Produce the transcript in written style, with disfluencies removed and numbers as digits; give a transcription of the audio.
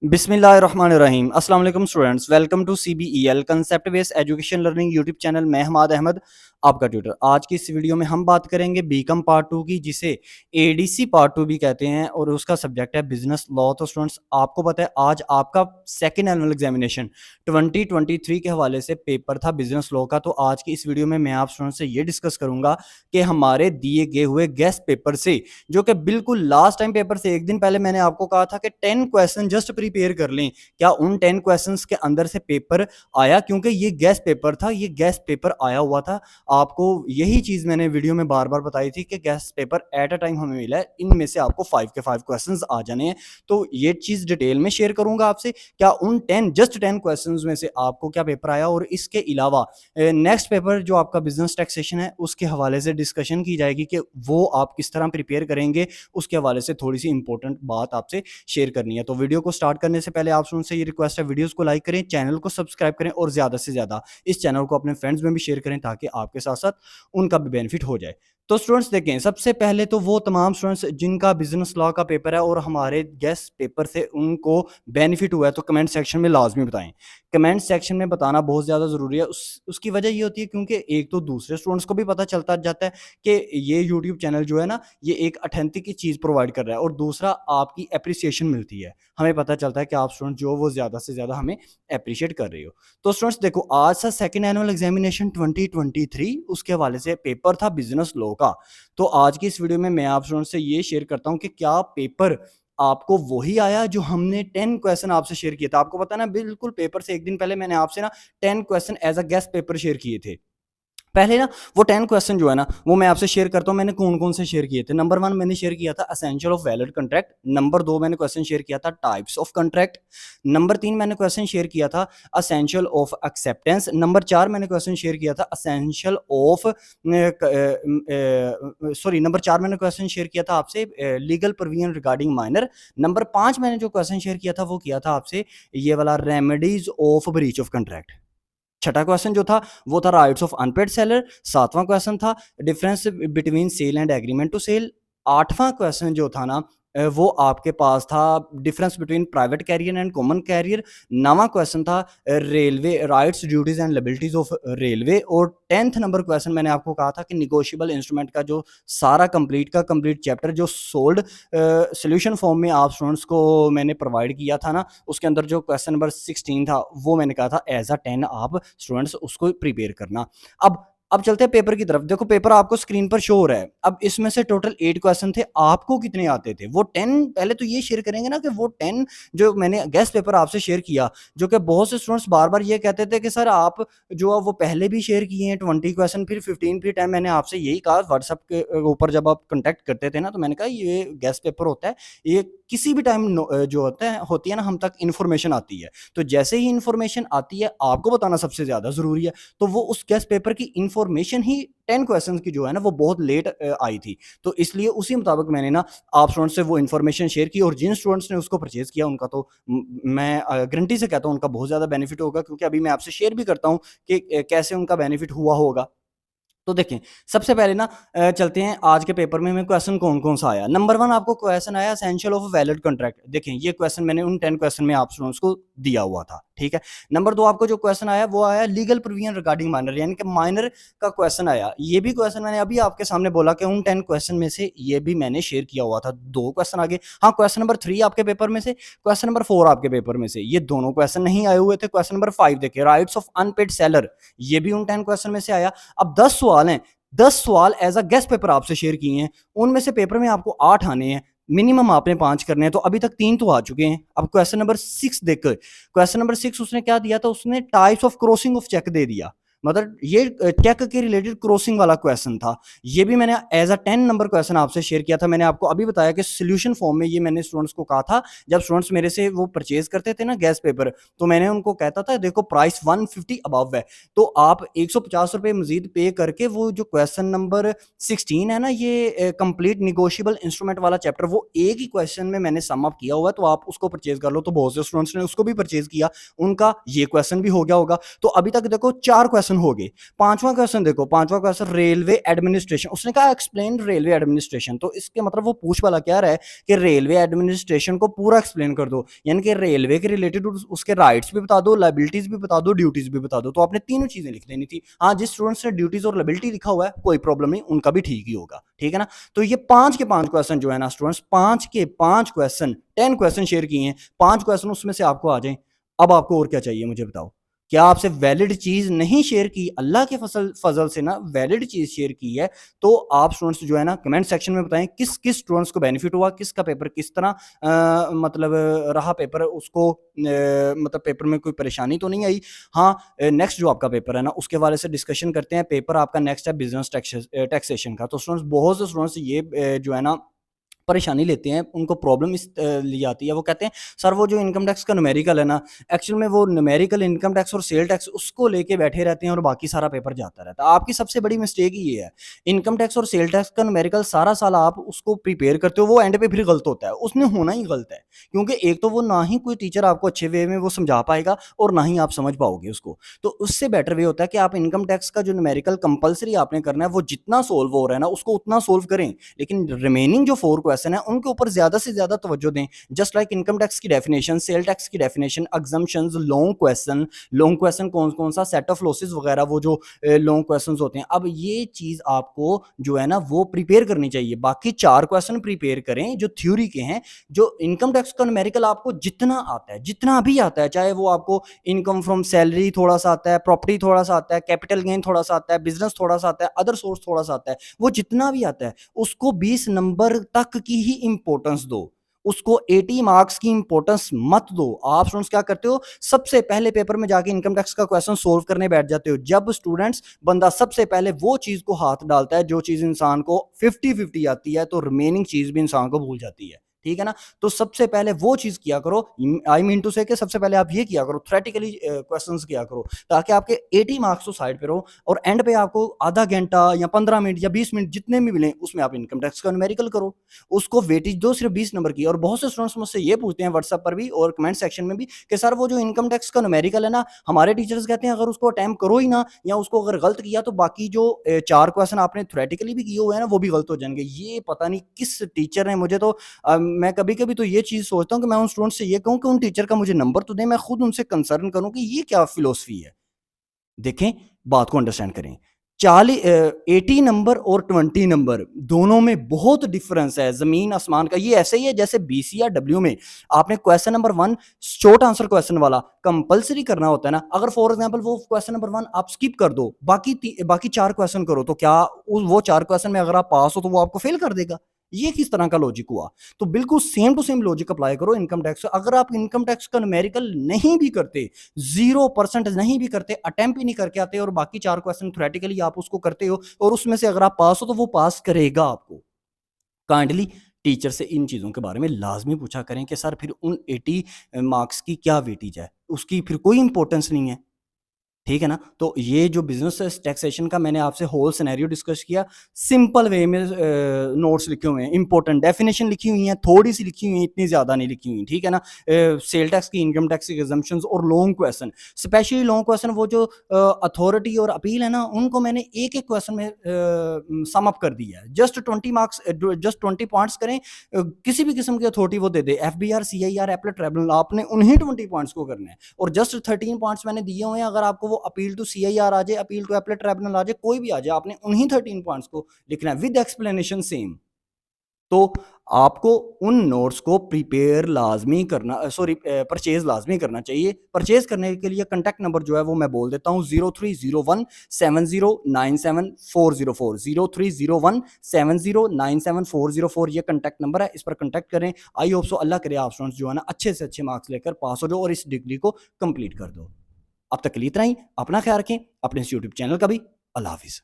बिस्मिल्लाहिर्रहमानिर्रहीम अस्सलाम वालेकुम students, welcome to CBEL concept based education learning YouTube channel. मैं हमाद अहमद आपका ट्यूटर। आज की इस वीडियो में हम बात करेंगे बीकॉम पार्ट 2 की, जिसे ADC पार्ट 2 भी कहते हैं और उसका सब्जेक्ट है बिजनेस लॉ। तो स्टूडेंट्स, आपको पता है आज आपका सेकेंड एनुअल एग्जामिनेशन 2023 के हवाले से पेपर था बिजनेस लॉ का। तो आज की इस वीडियो में मैं आप स्टूडेंट्स से ये डिस्कस करूंगा कि हमारे दिए गए हुए गेस्ट पेपर से, जो कि बिल्कुल लास्ट टाइम पेपर से एक दिन पहले मैंने आपको कहा था कि 10 क्वेश्चन जस्ट प्रिपेयर कर लें, क्या उन 10 क्वेश्चंस के अंदर से पेपर आया? क्योंकि ये गेस्ट पेपर था, ये गेस्ट पेपर आया हुआ था। आपको यही चीज मैंने वीडियो में बार बार बताई थी कि guest paper at a time हमें मिला है, इनमें से आपको 5 के 5 क्वेश्चंस आ जाने हैं। तो ये चीज डिटेल में शेयर करूंगा आपसे, क्या उन 10 क्वेश्चंस में से आपको क्या पेपर आया। और इसके अलावा नेक्स्ट पेपर जो आपका बिजनेस टैक्सेशन है, उसके हवाले से डिस्कशन की जाएगी कि वो आप किस तरह प्रिपेयर करेंगे। उसके हवाले से थोड़ी सी इंपॉर्टेंट बात आपसे शेयर करनी है। तो वीडियो को स्टार्ट करने से पहले आप से ये रिक्वेस्ट है, वीडियोस को लाइक करें, चैनल को सब्सक्राइब करें और ज्यादा से ज्यादा इस चैनल को अपने फ्रेंड्स में भी शेयर करें, ताकि आपके साथ साथ उनका भी बेनिफिट हो जाए। तो स्टूडेंट्स देखें, सबसे पहले तो वो तमाम स्टूडेंट्स जिनका बिजनेस लॉ का पेपर है और हमारे गेस्ट पेपर से उनको बेनिफिट हुआ है, तो कमेंट सेक्शन में लाजमी बताएं। कमेंट सेक्शन में बताना बहुत ज़्यादा ज़रूरी है। उसकी वजह ये होती है क्योंकि एक तो दूसरे स्टूडेंट्स को भी पता चलता जाता है कि ये यूट्यूब चैनल जो है ना, ये एक ऑथेंटिक चीज़ प्रोवाइड कर रहा है, और दूसरा आपकी अप्रिसिएशन मिलती है। हमें पता चलता है कि आप स्टूडेंट जो वो ज़्यादा से ज़्यादा हमें अप्रिशिएट कर रहे हो। तो स्टूडेंट्स देखो, आज सा सेकेंड एनुअल एग्जामिनेशन 2023, उसके हवाले से पेपर था बिजनेस लॉ का। तो आज की इस वीडियो में मैं आप स्टूडेंट से ये शेयर करता हूँ कि क्या पेपर आपको वही आया जो हमने 10 क्वेश्चन आपसे शेयर किए थे। आपको पता है ना, बिल्कुल पेपर से एक दिन पहले मैंने आपसे ना 10 question as a guess paper share किए थे। पहले ना वो 10 क्वेश्चन जो है ना, वो मैं आपसे शेयर करता हूँ मैंने कौन कौन से शेयर किए थे। नंबर 1 मैंने शेयर किया था essential of valid contract. Number 2 मैंने क्वेश्चन शेयर किया था टाइप्स ऑफ कॉन्ट्रैक्ट। नंबर 3 मैंने क्वेश्चन शेयर किया था असेंशियल ऑफ एक्सेप्टेंस। नंबर 4 मैंने क्वेश्चन शेयर किया था असेंशियल ऑफ सॉरी नंबर 4 मैंने क्वेश्चन शेयर किया था आपसे legal provision regarding minor. Number 5 मैंने जो क्वेश्चन शेयर किया था वो किया था आपसे ये वाला remedies of breach of contract. छठा क्वेश्चन जो था वो था राइट्स ऑफ अनपेड सेलर। सातवां क्वेश्चन था difference between sale and agreement to sale. आठवां क्वेश्चन जो था ना, वो आपके पास था difference between private carrier and common carrier. नवा क्वेश्चन था railway rights duties and liabilities of railway. और 10th नंबर क्वेश्चन मैंने आपको कहा था कि निगोशिएबल इंस्ट्रूमेंट का जो सारा कंप्लीट चैप्टर जो सोल्ड सोल्यूशन फॉर्म में आप स्टूडेंट्स को मैंने प्रोवाइड किया था ना, उसके अंदर जो क्वेश्चन नंबर 16 था वो मैंने कहा था एज अ 10 आप स्टूडेंट्स उसको प्रिपेयर करना। अब चलते हैं पेपर की तरफ। देखो, पेपर आपको स्क्रीन पर शो हो रहा है। अब इसमें से टोटल 8 क्वेश्चन थे, आपको कितने आते थे? वो 10 पहले तो ये शेयर करेंगे ना कि वो 10 जो मैंने गेस्ट पेपर आपसे शेयर किया, जो कि बहुत से स्टूडेंट्स बार बार ये कहते थे कि सर आप जो है वो पहले भी शेयर किए हैं 20 क्वेश्चन, फिर 15 फिर 10। मैंने आपसे यही कहा व्हाट्सएप के ऊपर जब आप कंटेक्ट करते थे ना, तो मैंने कहा ये गेस्ट पेपर होता है, ये किसी भी टाइम जो होती है ना हम तक इन्फॉर्मेशन आती है। तो जैसे ही इन्फॉर्मेशन आती है आपको बताना सबसे ज़्यादा ज़रूरी है। तो वो उस गेस्ट पेपर की इन्फॉर्मेशन ही 10 क्वेश्चंस की जो है ना वो बहुत लेट आई थी। तो इसलिए उसी मुताबिक मैंने ना आप स्टूडेंट से वो इन्फॉर्मेशन शेयर की, और जिन स्टूडेंट्स ने उसको परचेज किया उनका तो मैं गारंटी से कहता हूँ उनका बहुत ज़्यादा बेनिफिट होगा, क्योंकि अभी मैं आपसे शेयर भी करता हूँ कि कैसे उनका बेनिफिट हुआ होगा। तो देखें, सबसे पहले ना चलते हैं आज के पेपर में हमें क्वेश्चन कौन कौन सा आया। नंबर 1 आपको क्वेश्चन आया एसेंशियल ऑफ वैलिड कॉन्ट्रैक्ट। देखें, ये क्वेश्चन मैंने उन 10 क्वेश्चन में आप स्टूडेंट्स को दिया हुआ था, ठीक है। नंबर 2 आपको जो क्वेश्चन आया वो आया लीगल प्रोविजन रिगार्डिंग माइनर, यानी कि माइनर का क्वेश्चन आया। ये भी क्वेश्चन मैंने अभी आपके सामने बोला कि उन 10 क्वेश्चन में से ये भी मैंने शेयर किया हुआ था। 2 क्वेश्चन आगे, हाँ, क्वेश्चन नंबर 3 आपके पेपर में से, क्वेश्चन नंबर 4 आपके पेपर में से, ये दोनों क्वेश्चन नहीं आए हुए थे। क्वेश्चन नंबर 5 देखिए, राइट्स ऑफ अनपेड सेलर, ये भी उन 10 क्वेश्चन में से आया। अब 10 सवाल हैं, 10 सवाल एज अ गेस्ट पेपर आपसे शेयर किए हैं, उनमें से पेपर में आपको 8 आने हैं, मिनिमम आपने 5 करने हैं। तो अभी तक 3 तो आ चुके हैं। अब क्वेश्चन नंबर 6 देखो, क्वेश्चन नंबर 6 उसने क्या दिया था, उसने types of crossing of cheque दे दिया। मतलब ये चेक के रिलेटेड क्रॉसिंग वाला क्वेश्चन था। ये भी मैंने एज अ 10 नंबर क्वेश्चन आपसे शेयर किया था। मैंने आपको अभी बताया कि सोल्यूशन फॉर्म में ये मैंने स्टूडेंट्स को कहा था, जब स्टूडेंट्स मेरे से वो परचेज करते थे ना गेस्ट पेपर, तो मैंने उनको कहता था देखो प्राइस 150 अबव है, तो आप 150 रुपए मजीद पे करके वो जो क्वेश्चन नंबर 16 है ना, ये कंप्लीट निगोशिएबल इंस्ट्रूमेंट वाला चैप्टर, वो एक ही क्वेश्चन में मैंने सम अप किया हुआ है, तो आप उसको परचेज कर लो। तो बहुत से स्टूडेंट्स ने उसको भी परचेज किया, उनका ये क्वेश्चन भी हो गया होगा। तो अभी तक देखो 4 क्वेश्चन क्वेश्चन हो गए। पांचवा क्वेश्चन देखो, पांचवा क्वेश्चन रेलवे एडमिनिस्ट्रेशन, उसने कहा एक्सप्लेन रेलवे एडमिनिस्ट्रेशन, तो इसके मतलब वो पूछ वाला क्या रहा है कि रेलवे एडमिनिस्ट्रेशन को पूरा एक्सप्लेन कर दो, यानी कि रेलवे के रिलेटेड उसके राइट्स भी बता दो, लाइबिलिटीज भी बता दो, ड्यूटीज भी बता दो। तो आपने तीनों चीजें लिख देनी थी। हाँ, जिस स्टूडेंट्स ने ड्यूटीज और लाइबिलिटी लिखा हुआ है कोई प्रॉब्लम नहीं, उनका भी ठीक ही होगा, ठीक है ना। तो ये 5 के 5 क्वेश्चन जो है ना स्टूडेंट्स, 5 के 5 क्वेश्चन, 10 क्वेश्चन शेयर किए हैं, 5 क्वेश्चन उसमें से आपको आ जाए। अब आपको और क्या चाहिए मुझे बताओ। क्या आपसे वैलिड चीज नहीं शेयर की, अल्लाह के फजल से ना वैलिड चीज शेयर की है, तो आप स्टूडेंट्स जो है ना कमेंट सेक्शन में बताएं किस किस स्टूडेंट्स को बेनिफिट हुआ, किसका पेपर किस तरह मतलब रहा पेपर, उसको मतलब पेपर में कोई परेशानी तो नहीं आई। हाँ, नेक्स्ट जो आपका पेपर है ना उसके वाले से डिस्कशन करते हैं। पेपर आपका नेक्स्ट है बिजनेस टैक्सेशन का। तो स्टूडेंट्स, बहुत से स्टूडेंट्स ये जो है ना परेशानी लेते हैं, उनको प्रॉब्लम इस लिए आती है, वो कहते हैं सर वो जो इनकम टैक्स का न्यूमेरिकल है ना, एक्चुअल में वो न्यूमेरिकल इनकम टैक्स और सेल टैक्स उसको लेके बैठे रहते हैं और बाकी सारा पेपर जाता रहता है। आपकी सबसे बड़ी मिस्टेक ये है, इनकम टैक्स और सेल टैक्स का न्यूमेरिकल सारा साल आप उसको प्रिपेयर करते हो, वो एंड पे फिर गलत होता है, उसने होना ही गलत है, क्योंकि एक तो वो ना ही कोई टीचर आपको अच्छे वे में वो समझा पाएगा और ना ही आप समझ पाओगे उसको। तो उससे बेटर वे होता है कि आप इनकम टैक्स का जो न्यूमेरिकल कंपलसरी आपने करना है, वो जितना सोल्व हो रहा है ना उसको उतना सोल्व करें, लेकिन रिमेनिंग जो 4 क्वेश्चन है उनके ऊपर ज्यादा से ज्यादा तवज्जो दें। जस्ट लाइक इनकम टैक्स की डेफिनेशन, सेल टैक्स की डेफिनेशन, एग्जम्पशंस, लॉन्ग क्वेश्चन कौन कौन सा, सेट ऑफ लॉसेस वगैरह, वो जो लॉन्ग क्वेश्चंस होते हैं। अब ये चीज आपको जो है ना वो प्रिपेयर करनी चाहिए। बाकी 4 क्वेश्चन प्रिपेयर करें जो थ्योरी के हैं। जो इनकम टैक्स का न्यूमेरिकल आपको जितना आता है, जितना भी आता है, चाहे वो आपको इनकम फ्रॉम सैलरी थोड़ा सा आता है, प्रॉपर्टी थोड़ा सा आता है, कैपिटल गेन थोड़ा सा आता है, बिजनेस थोड़ा सा आता है, अदर सोर्स थोड़ा सा आता है, वो जितना भी आता है उसको 20 नंबर तक की ही इंपॉर्टेंस दो, उसको 80 मार्क्स की इंपॉर्टेंस मत दो। आप स्टूडेंट्स क्या करते हो, सबसे पहले पेपर में जाके इनकम टैक्स का क्वेश्चन सोल्व करने बैठ जाते हो। जब स्टूडेंट्स बंदा सबसे पहले वो चीज को हाथ डालता है जो चीज इंसान को 50-50 आती है, तो रिमेनिंग चीज भी इंसान को भूल जाती है, ठीक है ना। तो सबसे पहले वो चीज किया करो, आई मीन टू से कि सबसे पहले आप ये किया करो, थ्योरेटिकली क्वेश्चंस किया करो, ताकि आपके 80 मार्क्स तो साइड पे रहो और एंड पे आपको आधा घंटा या 15 मिनट या 20 मिनट जितने भी मिले उसमें आप इनकम टैक्स का न्यूमेरिकल करो, उसको वेटेज दो सिर्फ 20 नंबर की। और बहुत से स्टूडेंट्स मुझसे ये पूछते हैं व्हाट्सएप पर भी और कमेंट सेक्शन में भी कि सर वो जो इनकम टैक्स का न्यूमेरिकल है ना, हमारे टीचर्स कहते हैं अगर उसको अटेम्प्ट करो ही ना, या उसको अगर गलत किया तो बाकी जो 4 क्वेश्चन आपने थ्योरेटिकली भी किए हुए हैं ना वो भी गलत हो जाएंगे। ये पता नहीं किस टीचर ने मुझे तो मैं कभी कभी तो ये चीज सोचता हूँ कि मैं उन स्टूडेंट से ये कहूँ कि उन टीचर का मुझे नंबर तो दे, मैं खुद उनसे कंसर्न करूँ कि ये क्या फिलोसफी है। देखें, बात को अंडरस्टैंड करें। 80 नंबर और 20 नंबर दोनों में बहुत डिफरेंस है, जमीन आसमान का। ये ऐसे ही है जैसे बीसी या डब्ल्यू में आपने question number 1 short answer question वाला कंपलसरी करना होता है ना, अगर फॉर एग्जांपल वो क्वेश्चन नंबर 1 आप स्किप कर दो, बाकी 4 क्वेश्चन करो, तो क्या वो 4 क्वेश्चन में अगर आप पास हो तो वो आपको फेल कर देगा? ये किस तरह का लॉजिक हुआ? तो बिल्कुल same to same logic apply करो इनकम टैक्स। अगर आप इनकम टैक्स का न्यूमेरिकल नहीं भी करते, 0% नहीं भी करते, अटेम्प्ट ही नहीं करके आते, और बाकी 4 क्वेश्चन थ्योरेटिकली आप उसको करते हो और उसमें से अगर आप पास हो तो वो पास करेगा आपको। काइंडली टीचर से इन चीज़ों के बारे में लाजमी पूछा करें कि सर फिर उन 80 मार्क्स की क्या वेटेज है, उसकी फिर कोई इंपॉर्टेंस नहीं है, ठीक है ना। तो ये जो बिजनेस टैक्सेशन का मैंने आपसे होल सिनेरियो डिस्कस किया, सिंपल वे में नोट्स लिखे हुए हैं, इंपॉर्टेंट डेफिनेशन लिखी हुई हैं, थोड़ी सी लिखी हुई हैं, इतनी ज़्यादा नहीं लिखी हुई, ठीक है ना। सेल टैक्स की, इनकम टैक्स की एग्जम्पशंस और long question, specially long question, वो जो अथॉरिटी और अपील है ना, उनको मैंने एक एक क्वेश्चन में सम अप कर दिया है। जस्ट 20 मार्क्स, जस्ट 20 पॉइंट्स करें, किसी भी किस्म की अथॉरिटी वो दे दे, FBR, CIR, एपलेट ट्रिब्यूनल, आपने उन्हीं 20 पॉइंट्स को करना है। और जस्ट 13 पॉइंट्स मैंने दिए हुए हैं, अगर आपको वो अपील टू CIR आ जाए, अपील टू एपलेट ट्रिब्यूनल आ जाए, कोई भी आ जाए, आपने उन्हीं 13 पॉइंट्स को लिखना है विद एक्सप्लेनेशन सेम। तो आपको उन नोट्स को प्रिपेयर लाजमी करना, सॉरी परचेज लाजमी करना चाहिए। परचेज करने के लिए कंटैक्ट नंबर जो है वो मैं बोल देता हूँ, 030170974004, 030170974004, ये कंटैक्ट नंबर है, इस पर कंटैक्ट करें। आई होप सो अल्लाह करे आप स्टूडेंट्स जो है ना अच्छे से अच्छे मार्क्स लेकर पास हो जाओ और इस डिग्री को कंप्लीट कर दो। अब तक के लिए इतना ही। अपना ख्याल रखें, अपने इस यूट्यूब चैनल का भी। अल्लाह हाफिज़।